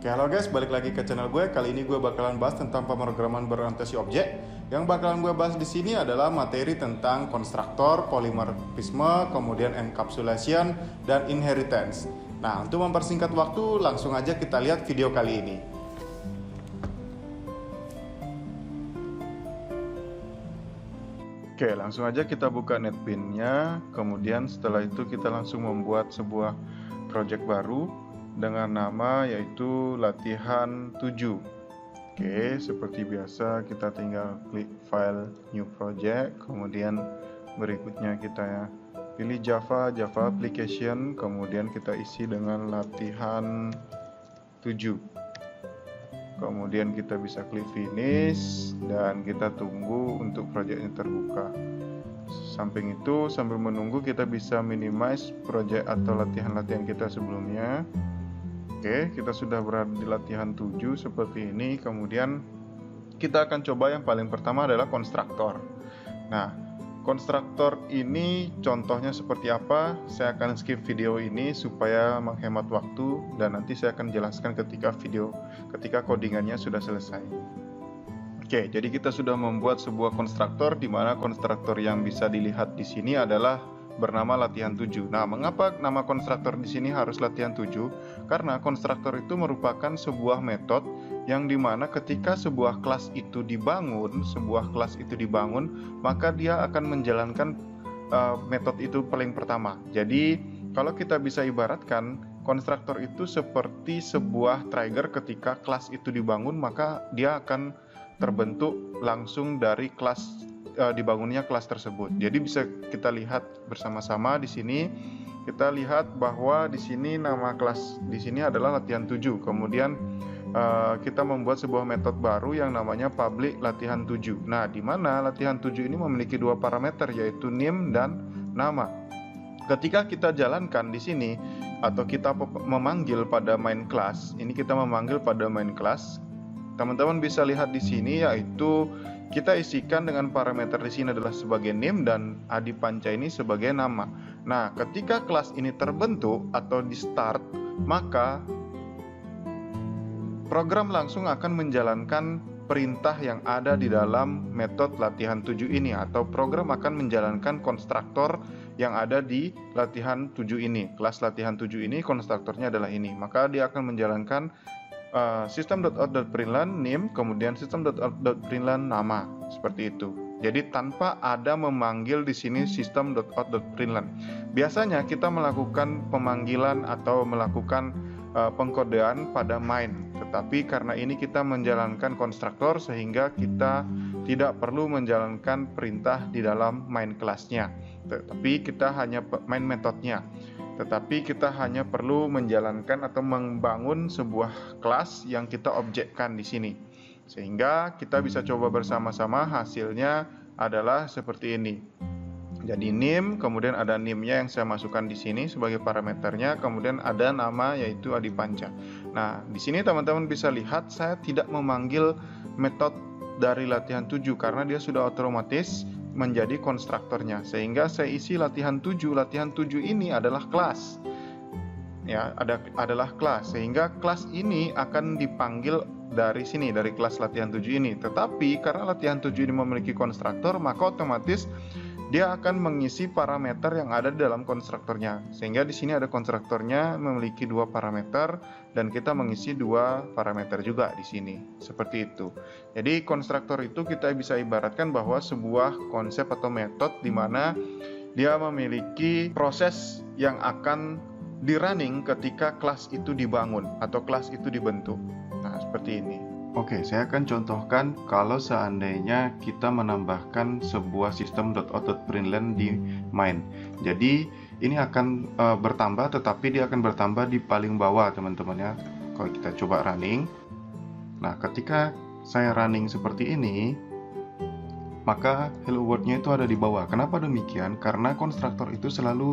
Oke, halo guys, balik lagi ke channel gue. Kali ini gue bakalan bahas tentang pemrograman berorientasi objek. Yang bakalan gue bahas di sini adalah materi tentang konstruktor, polimorfisme, kemudian encapsulation, dan inheritance. Nah, untuk mempersingkat waktu, langsung aja kita lihat video kali ini. Oke, langsung aja kita buka netbin-nya. Kemudian setelah itu kita langsung membuat sebuah project baru dengan nama yaitu latihan 7. Oke, seperti biasa kita tinggal klik file new project, kemudian berikutnya kita pilih Java application, kemudian kita isi dengan latihan 7. Kemudian kita bisa klik finish dan kita tunggu untuk projectnya terbuka. Samping itu, sambil menunggu kita bisa minimize project atau latihan-latihan kita sebelumnya. Oke, kita sudah berada di latihan 7 seperti ini. Kemudian kita akan coba yang paling pertama adalah konstruktor. Nah, konstruktor ini contohnya seperti apa? Saya akan skip video ini supaya menghemat waktu dan nanti saya akan jelaskan ketika codingannya sudah selesai. Oke, jadi kita sudah membuat sebuah konstruktor di mana konstruktor yang bisa dilihat di sini adalah bernama latihan 7. Nah, mengapa nama konstruktor di sini harus latihan 7? Karena konstruktor itu merupakan sebuah metode yang dimana ketika sebuah kelas itu dibangun, maka dia akan menjalankan metode itu paling pertama. Jadi, kalau kita bisa ibaratkan, konstruktor itu seperti sebuah trigger. Ketika kelas itu dibangun, maka dia akan terbentuk langsung dari kelas dibangunnya kelas tersebut. Jadi bisa kita lihat bersama-sama di sini. Kita lihat bahwa di sini nama kelas di sini adalah latihan 7. Kemudian kita membuat sebuah metode baru yang namanya public latihan 7. Nah, di mana latihan 7 ini memiliki dua parameter yaitu name dan nama. Ketika kita jalankan di sini atau kita memanggil pada main class, ini kita memanggil pada main class. Teman-teman bisa lihat di sini yaitu kita isikan dengan parameter di sini adalah sebagai name dan Adi Panca ini sebagai nama. Nah, ketika kelas ini terbentuk atau di start, maka program langsung akan menjalankan perintah yang ada di dalam metode latihan 7 ini, atau program akan menjalankan konstruktor yang ada di latihan 7 ini. Kelas latihan 7 ini konstruktornya adalah ini. Maka dia akan menjalankan system.out.println name, kemudian system.out.println nama, seperti itu. Jadi tanpa ada memanggil di sini system.out.println. Biasanya kita melakukan pemanggilan atau melakukan pengkodean pada main, tetapi karena ini kita menjalankan konstruktor sehingga kita tidak perlu menjalankan perintah di dalam main kelasnya, tetapi kita hanya main metodenya. Tetapi kita hanya perlu menjalankan atau membangun sebuah kelas yang kita objekkan di sini. Sehingga kita bisa coba bersama-sama, hasilnya adalah seperti ini. Jadi name, kemudian ada name-nya yang saya masukkan di sini sebagai parameternya, kemudian ada nama yaitu Adi Panca. Nah, di sini teman-teman bisa lihat saya tidak memanggil metode dari latihan 7 karena dia sudah otomatis menjadi konstruktornya, sehingga saya isi latihan 7. Latihan 7 ini adalah kelas, ya, adalah kelas, sehingga kelas ini akan dipanggil dari sini, dari kelas latihan 7 ini. Tetapi karena latihan 7 ini memiliki konstruktor, maka otomatis dia akan mengisi parameter yang ada di dalam konstruktornya, sehingga di sini ada konstruktornya memiliki dua parameter dan kita mengisi dua parameter juga di sini, seperti itu. Jadi konstruktor itu kita bisa ibaratkan bahwa sebuah konsep atau metode di mana dia memiliki proses yang akan di-running ketika kelas itu dibangun atau kelas itu dibentuk. Nah, seperti ini. Oke, saya akan contohkan kalau seandainya kita menambahkan sebuah system.out.println di main. Jadi ini akan bertambah, tetapi dia akan bertambah di paling bawah, teman-teman ya. Kalau kita coba running, nah ketika saya running seperti ini, maka hello world-nya itu ada di bawah. Kenapa demikian? Karena konstruktor itu selalu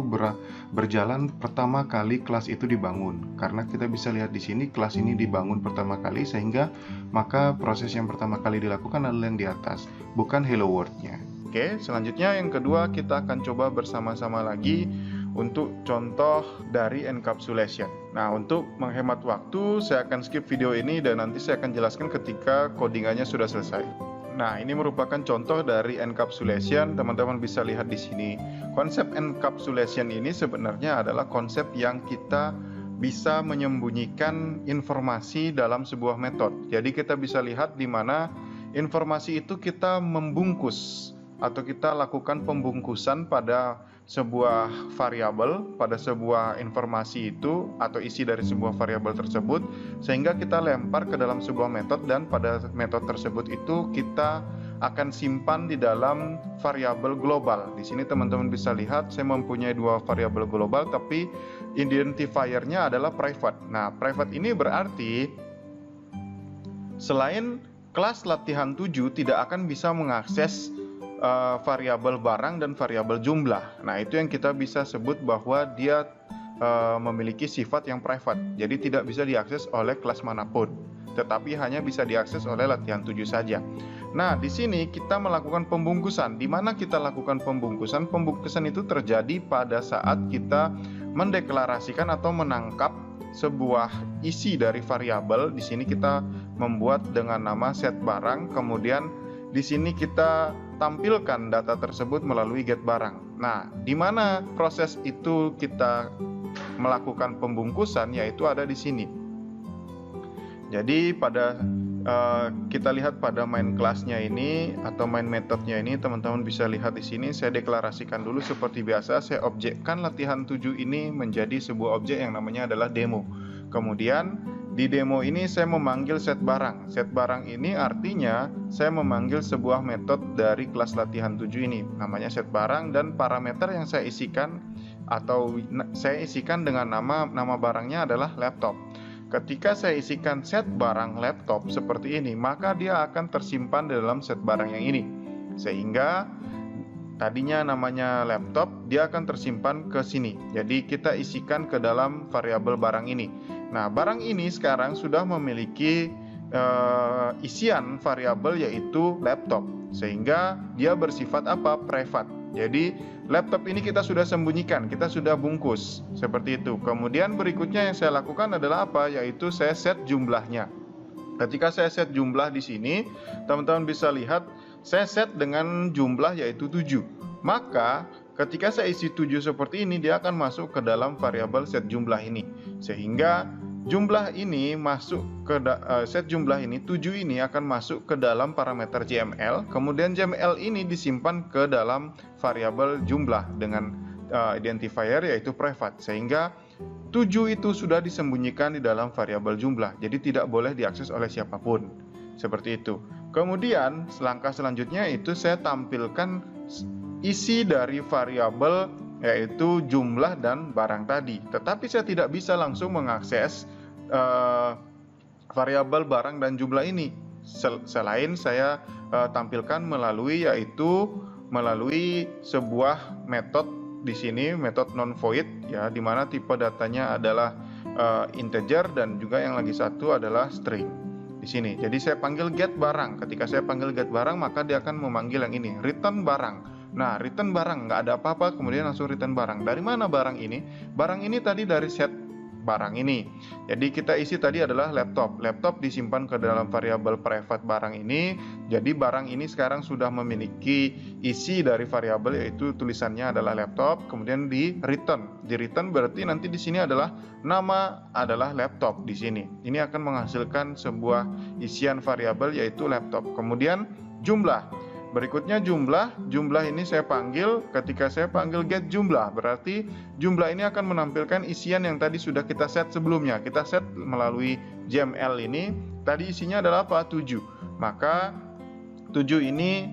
berjalan pertama kali kelas itu dibangun. Karena kita bisa lihat di sini kelas ini dibangun pertama kali, sehingga maka proses yang pertama kali dilakukan adalah yang di atas, bukan hello world-nya. Oke, selanjutnya yang kedua kita akan coba bersama-sama lagi untuk contoh dari encapsulation. Nah, untuk menghemat waktu, saya akan skip video ini dan nanti saya akan jelaskan ketika codingannya sudah selesai. Nah, ini merupakan contoh dari encapsulation. Teman-teman bisa lihat di sini. Konsep encapsulation ini sebenarnya adalah konsep yang kita bisa menyembunyikan informasi dalam sebuah metode. Jadi kita bisa lihat di mana informasi itu kita membungkus atau kita lakukan pembungkusan pada sebuah variabel, pada sebuah informasi itu atau isi dari sebuah variabel tersebut, sehingga kita lempar ke dalam sebuah metode dan pada metode tersebut itu kita akan simpan di dalam variabel global. Di sini teman-teman bisa lihat saya mempunyai dua variabel global tapi identifiernya adalah private. Nah, private ini berarti selain kelas latihan 7 tidak akan bisa mengakses variabel barang dan variabel jumlah. Nah, itu yang kita bisa sebut bahwa dia memiliki sifat yang private. Jadi tidak bisa diakses oleh kelas manapun, tetapi hanya bisa diakses oleh latihan 7 saja. Nah, di sini kita melakukan pembungkusan. Di mana kita lakukan pembungkusan? Pembungkusan itu terjadi pada saat kita mendeklarasikan atau menangkap sebuah isi dari variabel. Di sini kita membuat dengan nama set barang, kemudian di sini kita tampilkan data tersebut melalui get barang. Nah, di mana proses itu kita melakukan pembungkusan, yaitu ada di sini. Jadi pada kita lihat pada main kelasnya ini atau main metodenya ini, teman-teman bisa lihat di sini. Saya deklarasikan dulu seperti biasa. Saya objekkan latihan 7 ini menjadi sebuah objek yang namanya adalah demo. Kemudian di demo ini saya memanggil set barang. Set barang ini artinya saya memanggil sebuah metode dari kelas latihan 7 ini. Namanya set barang dan parameter yang saya isikan atau saya isikan dengan nama barangnya adalah laptop. Ketika saya isikan set barang laptop seperti ini, maka dia akan tersimpan di dalam set barang yang ini. Sehingga tadinya namanya laptop, dia akan tersimpan ke sini. Jadi kita isikan ke dalam variabel barang ini. Nah, barang ini sekarang sudah memiliki isian variabel yaitu laptop. Sehingga dia bersifat apa? Private. Jadi laptop ini kita sudah sembunyikan, kita sudah bungkus seperti itu. Kemudian berikutnya yang saya lakukan adalah apa? Yaitu saya set jumlahnya. Ketika saya set jumlah di sini, teman-teman bisa lihat saya set dengan jumlah yaitu 7. Maka ketika saya isi 7 seperti ini, dia akan masuk ke dalam variabel set jumlah ini. Sehingga jumlah ini masuk ke set jumlah ini, 7 ini akan masuk ke dalam parameter JML. Kemudian JML ini disimpan ke dalam variabel jumlah dengan identifier yaitu private. Sehingga 7 itu sudah disembunyikan di dalam variabel jumlah. Jadi tidak boleh diakses oleh siapapun. Seperti itu. Kemudian langkah selanjutnya itu saya tampilkan isi dari variabel yaitu jumlah dan barang tadi. Tetapi saya tidak bisa langsung mengakses variabel barang dan jumlah ini selain saya tampilkan melalui sebuah metode di sini, metode non void ya, di mana tipe datanya adalah integer dan juga yang lagi satu adalah string di sini. Jadi saya panggil get barang. Ketika saya panggil get barang, maka dia akan memanggil yang ini, return barang. Nah, return barang nggak ada apa-apa, kemudian langsung return barang. Dari mana barang ini? Barang ini tadi dari set barang ini. Jadi kita isi tadi adalah laptop. Laptop disimpan ke dalam variabel private barang ini. Jadi barang ini sekarang sudah memiliki isi dari variabel yaitu tulisannya adalah laptop. Kemudian di return. Di return berarti nanti di sini adalah nama adalah laptop di sini. Ini akan menghasilkan sebuah isian variabel yaitu laptop. Kemudian jumlah. Berikutnya jumlah ini saya panggil, ketika saya panggil get jumlah, berarti jumlah ini akan menampilkan isian yang tadi sudah kita set sebelumnya. Kita set melalui JML ini, tadi isinya adalah apa? 7. Maka 7 ini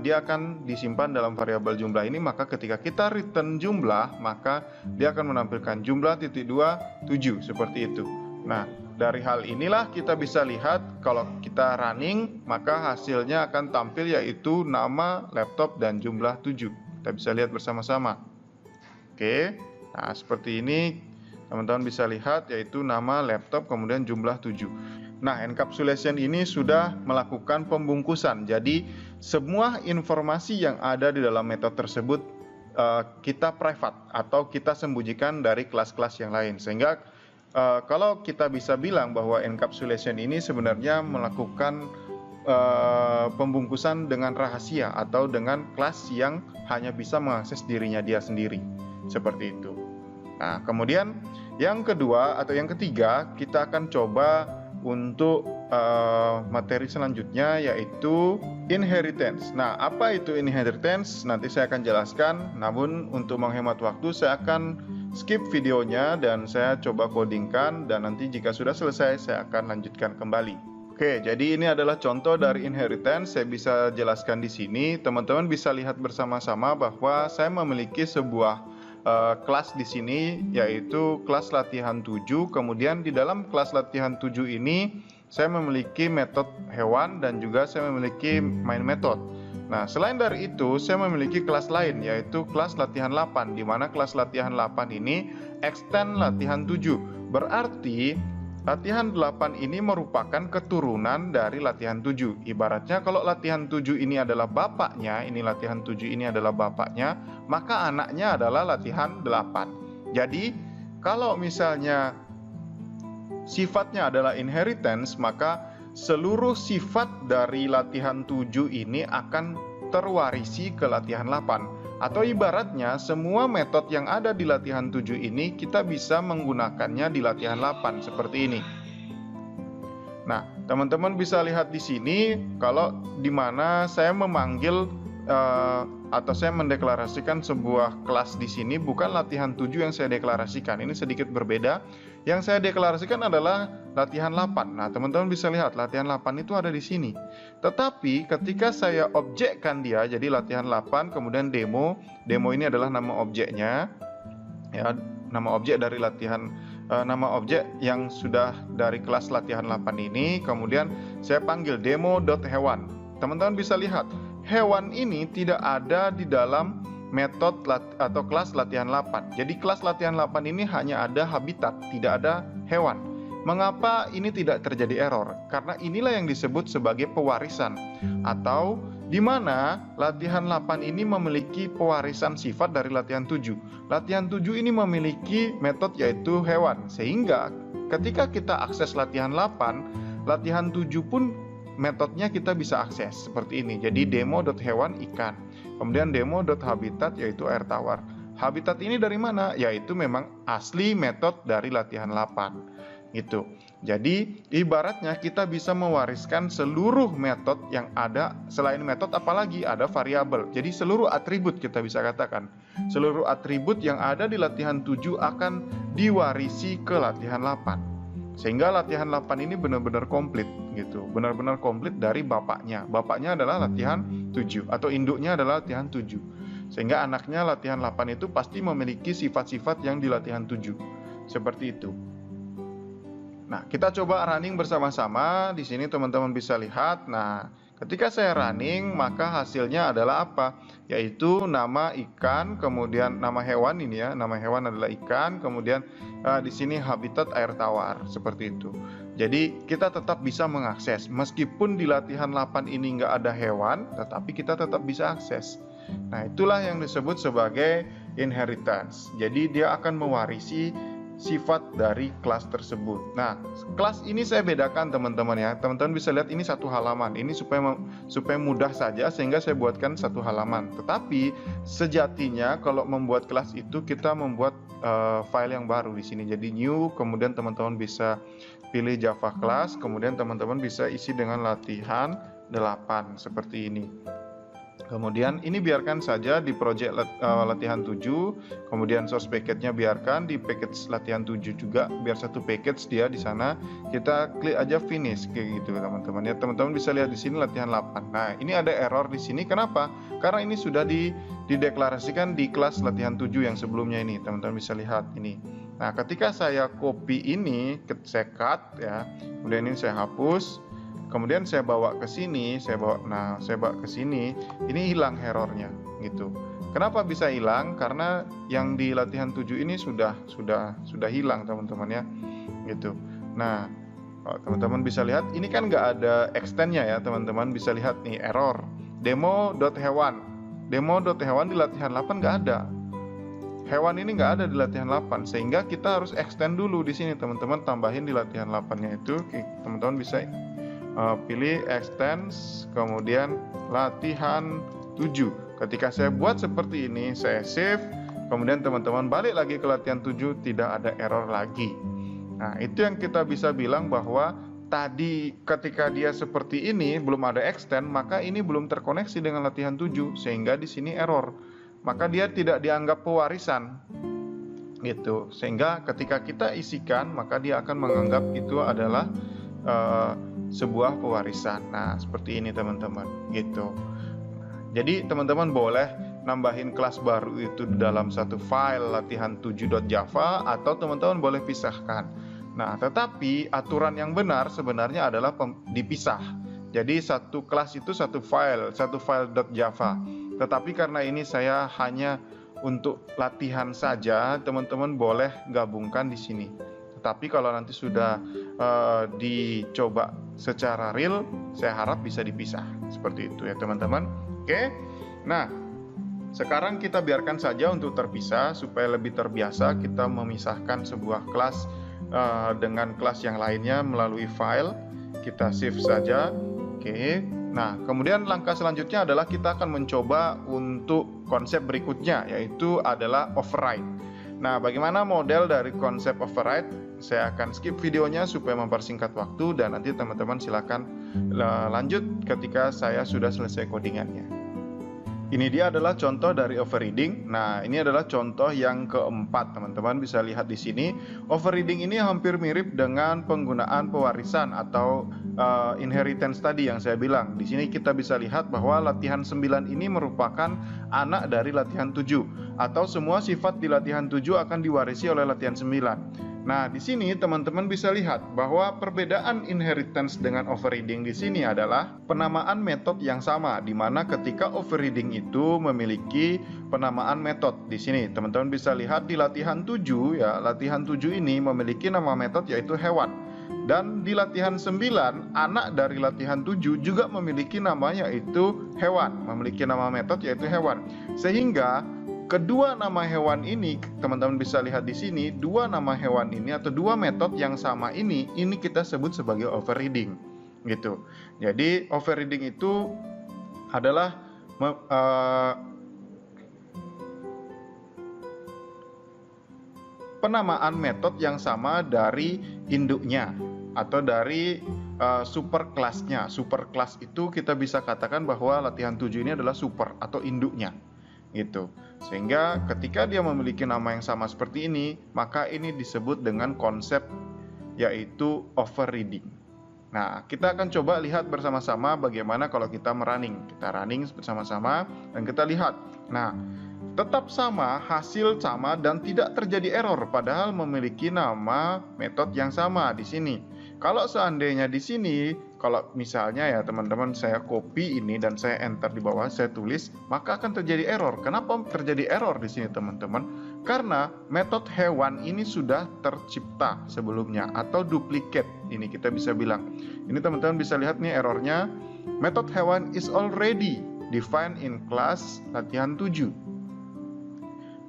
dia akan disimpan dalam variabel jumlah ini, maka ketika kita return jumlah, maka dia akan menampilkan jumlah titik 2, 7, seperti itu. Nah, dari hal inilah kita bisa lihat kalau kita running maka hasilnya akan tampil yaitu nama laptop dan jumlah 7. Kita bisa lihat bersama-sama. Oke. Nah, seperti ini teman-teman bisa lihat yaitu nama laptop kemudian jumlah 7. Nah, encapsulation ini sudah melakukan pembungkusan. Jadi semua informasi yang ada di dalam metode tersebut kita private atau kita sembunyikan dari kelas-kelas yang lain. Sehingga kalau kita bisa bilang bahwa encapsulation ini sebenarnya melakukan pembungkusan dengan rahasia atau dengan kelas yang hanya bisa mengakses dirinya dia sendiri, seperti itu. Nah, kemudian yang kedua atau yang ketiga, kita akan coba untuk materi selanjutnya, yaitu inheritance. Nah, apa itu inheritance? Nanti saya akan jelaskan, namun untuk menghemat waktu saya akan skip videonya dan saya coba codingkan, dan nanti jika sudah selesai saya akan lanjutkan kembali. Oke, jadi ini adalah contoh dari inheritance. Saya bisa jelaskan di sini. Teman-teman bisa lihat bersama-sama bahwa saya memiliki sebuah kelas di sini, yaitu kelas latihan 7. Kemudian di dalam kelas latihan 7 ini saya memiliki metode hewan dan juga saya memiliki main method. Nah, selain dari itu saya memiliki kelas lain, yaitu kelas latihan 8, di mana kelas latihan 8 ini extend latihan 7. Berarti latihan 8 ini merupakan keturunan dari latihan 7. Ibaratnya kalau latihan 7 ini adalah bapaknya, ini latihan 7 ini adalah bapaknya, maka anaknya adalah latihan 8. Jadi, kalau misalnya sifatnya adalah inheritance, maka seluruh sifat dari latihan 7 ini akan terwarisi ke latihan 8. Atau ibaratnya semua metode yang ada di latihan 7 ini kita bisa menggunakannya di latihan 8 seperti ini. Nah, teman-teman bisa lihat di sini kalau di mana saya memanggil atau saya mendeklarasikan sebuah kelas di sini, bukan latihan 7 yang saya deklarasikan. Ini sedikit berbeda. Yang saya deklarasikan adalah latihan 8. Nah, teman-teman bisa lihat latihan 8 itu ada di sini. Tetapi ketika saya objekkan dia jadi latihan 8, kemudian demo ini adalah nama objeknya. Ya, nama objek dari latihan nama objek yang sudah dari kelas latihan 8 ini, kemudian saya panggil demo.hewan. Teman-teman bisa lihat hewan ini tidak ada di dalam metode atau kelas latihan 8. Jadi kelas latihan 8 ini hanya ada habitat, tidak ada hewan. Mengapa ini tidak terjadi error? Karena inilah yang disebut sebagai pewarisan, atau di mana latihan 8 ini memiliki pewarisan sifat dari latihan 7. Latihan 7 ini memiliki metode yaitu hewan, sehingga ketika kita akses latihan 8, latihan 7 pun metodenya kita bisa akses seperti ini. Jadi demo.hewan ikan, kemudian demo.habitat yaitu air tawar. Habitat ini dari mana? Yaitu memang asli metode dari latihan 8 gitu. Jadi ibaratnya kita bisa mewariskan seluruh metode yang ada. Selain metode apalagi ada variabel. Jadi seluruh atribut kita bisa katakan. Seluruh atribut yang ada di latihan 7 akan diwarisi ke latihan 8. Sehingga latihan 8 ini benar-benar komplit gitu. Benar-benar komplit dari bapaknya. Bapaknya adalah latihan 7 atau induknya adalah latihan 7. Sehingga anaknya latihan 8 itu pasti memiliki sifat-sifat yang di latihan 7. Seperti itu. Nah, kita coba running bersama-sama. Di sini teman-teman bisa lihat. Nah, ketika saya running, maka hasilnya adalah apa? Yaitu nama ikan, kemudian nama hewan ini ya. Nama hewan adalah ikan, kemudian di sini habitat air tawar, seperti itu. Jadi kita tetap bisa mengakses. Meskipun di latihan 8 ini nggak ada hewan, tetapi kita tetap bisa akses. Nah, itulah yang disebut sebagai inheritance. Jadi dia akan mewarisi sifat dari kelas tersebut. Nah, kelas ini saya bedakan teman-teman ya. Teman-teman bisa lihat ini satu halaman. Ini supaya mudah saja sehingga saya buatkan satu halaman. Tetapi sejatinya kalau membuat kelas itu kita membuat file yang baru di sini. Jadi new, kemudian teman-teman bisa pilih Java class, kemudian teman-teman bisa isi dengan latihan 8 seperti ini. Kemudian ini biarkan saja di project latihan 7, kemudian source package-nya biarkan di package latihan 7 juga, biar satu package dia di sana. Kita klik aja finish kayak gitu teman-teman ya. Teman-teman bisa lihat di sini latihan 8. Nah, ini ada error di sini. Kenapa? Karena ini sudah dideklarasikan di kelas latihan 7 yang sebelumnya ini. Teman-teman bisa lihat ini. Nah, ketika saya copy ini, saya cut ya. Kemudian ini saya hapus. Kemudian saya bawa ke sini, saya bawa ke sini, ini hilang errornya gitu. Kenapa bisa hilang? Karena yang di latihan 7 ini sudah hilang teman-teman ya, gitu. Nah, teman-teman bisa lihat, ini kan nggak ada extend-nya ya teman-teman, bisa lihat nih error demo.hewan. Demo.hewan di latihan 8 nggak ada. Hewan ini nggak ada di latihan 8, sehingga kita harus extend dulu di sini teman-teman, tambahin di latihan 8-nya itu. Teman-teman bisa pilih extend, kemudian latihan 7. Ketika saya buat seperti ini, saya save, kemudian teman-teman balik lagi ke latihan 7, tidak ada error lagi. Nah, itu yang kita bisa bilang bahwa tadi ketika dia seperti ini belum ada extend, maka ini belum terkoneksi dengan latihan 7, sehingga di sini error. Maka dia tidak dianggap pewarisan gitu, sehingga ketika kita isikan maka dia akan menganggap itu adalah sebuah pewarisan. Nah, seperti ini teman-teman gitu. Jadi teman-teman boleh nambahin kelas baru itu dalam satu file latihan 7.java, atau teman-teman boleh pisahkan. Nah, tetapi aturan yang benar sebenarnya adalah dipisah. Jadi satu kelas itu satu file .java. Tetapi karena ini saya hanya untuk latihan saja, teman-teman boleh gabungkan di sini. Tetapi kalau nanti sudah dicoba secara real, saya harap bisa dipisah. Seperti itu ya teman-teman. Oke. Nah, sekarang kita biarkan saja untuk terpisah supaya lebih terbiasa kita memisahkan sebuah kelas dengan kelas yang lainnya melalui file. Kita save saja. Oke. Nah, kemudian langkah selanjutnya adalah kita akan mencoba untuk konsep berikutnya, yaitu adalah override. Nah, bagaimana model dari konsep override? Saya akan skip videonya supaya mempersingkat waktu, dan nanti teman-teman silakan lanjut ketika saya sudah selesai codingannya. Ini dia adalah contoh dari overriding. Nah, ini adalah contoh yang keempat. Teman-teman bisa lihat di sini. Overriding ini hampir mirip dengan penggunaan pewarisan atau inheritance tadi yang saya bilang. Di sini kita bisa lihat bahwa latihan 9 ini merupakan anak dari latihan 7, atau semua sifat di latihan 7 akan diwarisi oleh latihan 9. Nah, di sini teman-teman bisa lihat bahwa perbedaan inheritance dengan overriding di sini adalah penamaan metode yang sama, di mana ketika overriding itu memiliki penamaan metode. Di sini teman-teman bisa lihat di latihan 7 ya, latihan 7 ini memiliki nama metode yaitu hewan. Dan di latihan 9, anak dari latihan 7 juga memiliki nama yaitu hewan, memiliki nama metode yaitu hewan. Sehingga kedua nama hewan ini, teman-teman bisa lihat di sini, dua nama hewan ini atau dua metode yang sama ini kita sebut sebagai overriding, gitu. Jadi overriding itu adalah penamaan metode yang sama dari induknya atau dari super kelasnya. Super kelas itu kita bisa katakan bahwa latihan 7 ini adalah super atau induknya, gitu. Sehingga ketika dia memiliki nama yang sama seperti ini, maka ini disebut dengan konsep yaitu overriding. Nah, kita akan coba lihat bersama-sama bagaimana kalau kita merunning. Kita running bersama-sama dan kita lihat. Nah, tetap sama, hasil sama dan tidak terjadi error padahal memiliki nama metode yang sama di sini. Kalau seandainya di sini, kalau misalnya ya teman-teman saya copy ini dan saya enter di bawah, saya tulis, maka akan terjadi error. Kenapa terjadi error di sini teman-teman? Karena metode hewan ini sudah tercipta sebelumnya atau duplicate. Ini kita bisa bilang. Ini teman-teman bisa lihat nih errornya. Metode hewan is already defined in class latihan 7.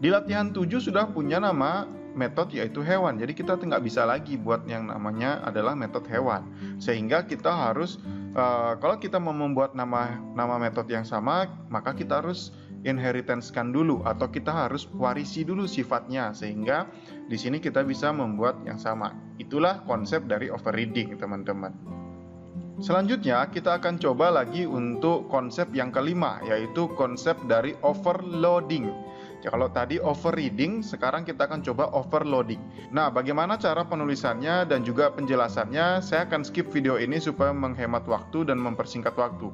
Di latihan 7 sudah punya nama metode yaitu hewan. Jadi kita nggak bisa lagi buat yang namanya adalah metode hewan. Sehingga kita harus kalau kita mau membuat nama metode yang sama, maka kita harus inheritance-kan dulu atau kita harus warisi dulu sifatnya sehingga di sini kita bisa membuat yang sama. Itulah konsep dari overriding, teman-teman. Selanjutnya kita akan coba lagi untuk konsep yang kelima, yaitu konsep dari overloading. Ya, kalau tadi overriding, sekarang kita akan coba overloading. Nah, bagaimana cara penulisannya dan juga penjelasannya, saya akan skip video ini supaya menghemat waktu dan mempersingkat waktu.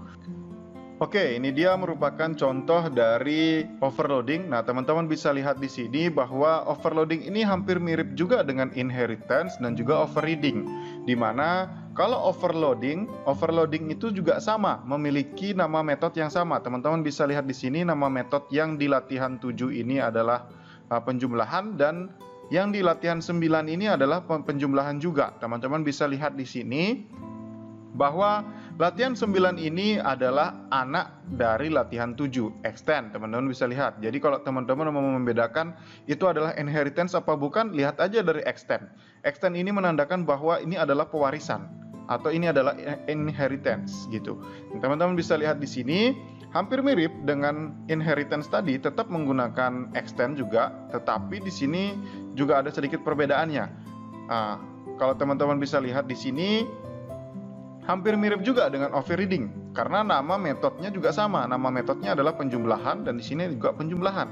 Oke, ini dia merupakan contoh dari overloading. Nah, teman-teman bisa lihat di sini bahwa overloading ini hampir mirip juga dengan inheritance dan juga overriding. Di mana kalau overloading itu juga sama, memiliki nama metode yang sama. Teman-teman bisa lihat di sini nama metode yang di latihan 7 ini adalah penjumlahan dan yang di latihan 9 ini adalah penjumlahan juga. Teman-teman bisa lihat di sini bahwa Latihan 9 ini adalah anak dari latihan 7, extend. Teman-teman bisa lihat. Jadi kalau teman-teman mau membedakan itu adalah inheritance apa bukan, lihat aja dari extend. Extend ini menandakan bahwa ini adalah pewarisan atau ini adalah inheritance gitu. Teman-teman bisa lihat di sini hampir mirip dengan inheritance tadi, tetap menggunakan extend juga, tetapi di sini juga ada sedikit perbedaannya. Kalau teman-teman bisa lihat di sini hampir mirip juga dengan overriding karena nama metodenya juga sama. Nama metodenya adalah penjumlahan dan di sini juga penjumlahan.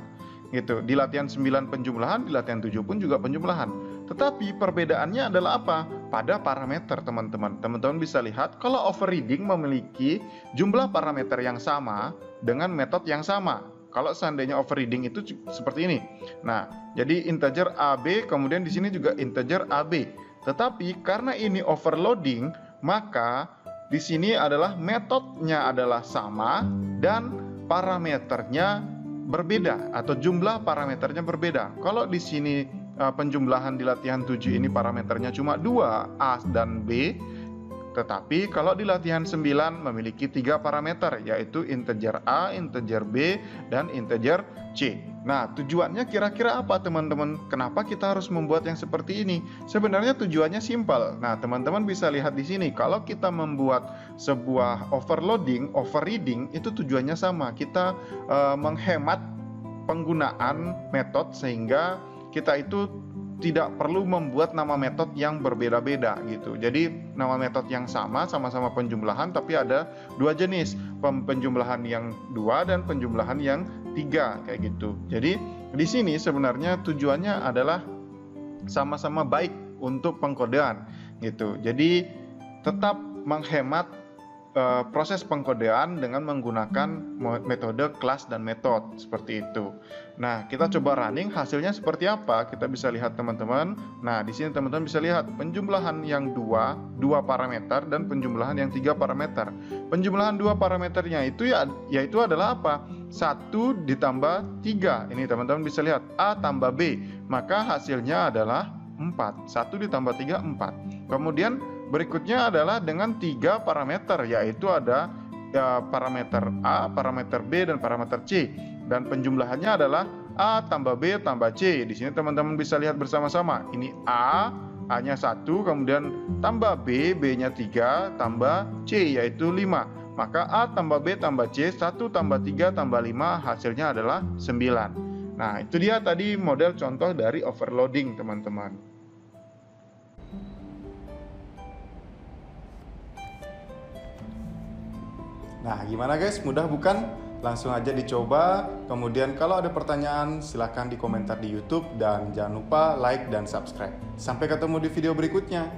Gitu. Di latihan 9 penjumlahan, di latihan 7 pun juga penjumlahan. Tetapi perbedaannya adalah apa? Pada parameter, teman-teman. Teman-teman bisa lihat kalau overriding memiliki jumlah parameter yang sama dengan metode yang sama. Kalau seandainya overriding itu seperti ini. Nah, jadi integer AB, kemudian di sini juga integer AB. Tetapi karena ini overloading, maka di sini adalah metodenya adalah sama dan parameternya berbeda atau jumlah parameternya berbeda. Kalau di sini penjumlahan di latihan 7 ini parameternya cuma 2, A dan B. Tetapi kalau di latihan 9 memiliki 3 parameter, yaitu integer A, integer B, dan integer C. Nah, tujuannya kira-kira apa, teman-teman? Kenapa kita harus membuat yang seperti ini? Sebenarnya tujuannya simpel. Nah, teman-teman bisa lihat di sini. Kalau kita membuat sebuah overreading, itu tujuannya sama. Kita menghemat penggunaan metode sehingga kita itu tidak perlu membuat nama metode yang berbeda-beda gitu. Jadi nama metode yang sama-sama penjumlahan, tapi ada dua jenis, penjumlahan yang 2 dan penjumlahan yang 3 kayak gitu. Jadi di sini sebenarnya tujuannya adalah sama-sama baik untuk pengkodean gitu. Jadi tetap menghemat proses pengkodean dengan menggunakan metode kelas dan metode seperti itu. Nah, kita coba running, hasilnya seperti apa? Kita bisa lihat, teman-teman. Nah, di sini teman-teman bisa lihat penjumlahan yang 2 parameter dan penjumlahan yang 3 parameter. Penjumlahan 2 parameternya itu yaitu adalah apa? 1 ditambah 3. Ini teman-teman bisa lihat A tambah B. Maka hasilnya adalah 4. 1 ditambah 3 4. Kemudian berikutnya adalah dengan 3 parameter, yaitu ada parameter A, parameter B, dan parameter C. Dan penjumlahannya adalah A tambah B tambah C. Di sini teman-teman bisa lihat bersama-sama. Ini A-nya 1, kemudian tambah B, B-nya 3, tambah C, yaitu 5. Maka A tambah B tambah C, 1 tambah 3 tambah 5, hasilnya adalah 9. Nah, itu dia tadi model contoh dari overloading, teman-teman. Nah, gimana guys? Mudah bukan? Langsung aja dicoba. Kemudian kalau ada pertanyaan, silahkan di komentar di YouTube. Dan jangan lupa like dan subscribe. Sampai ketemu di video berikutnya.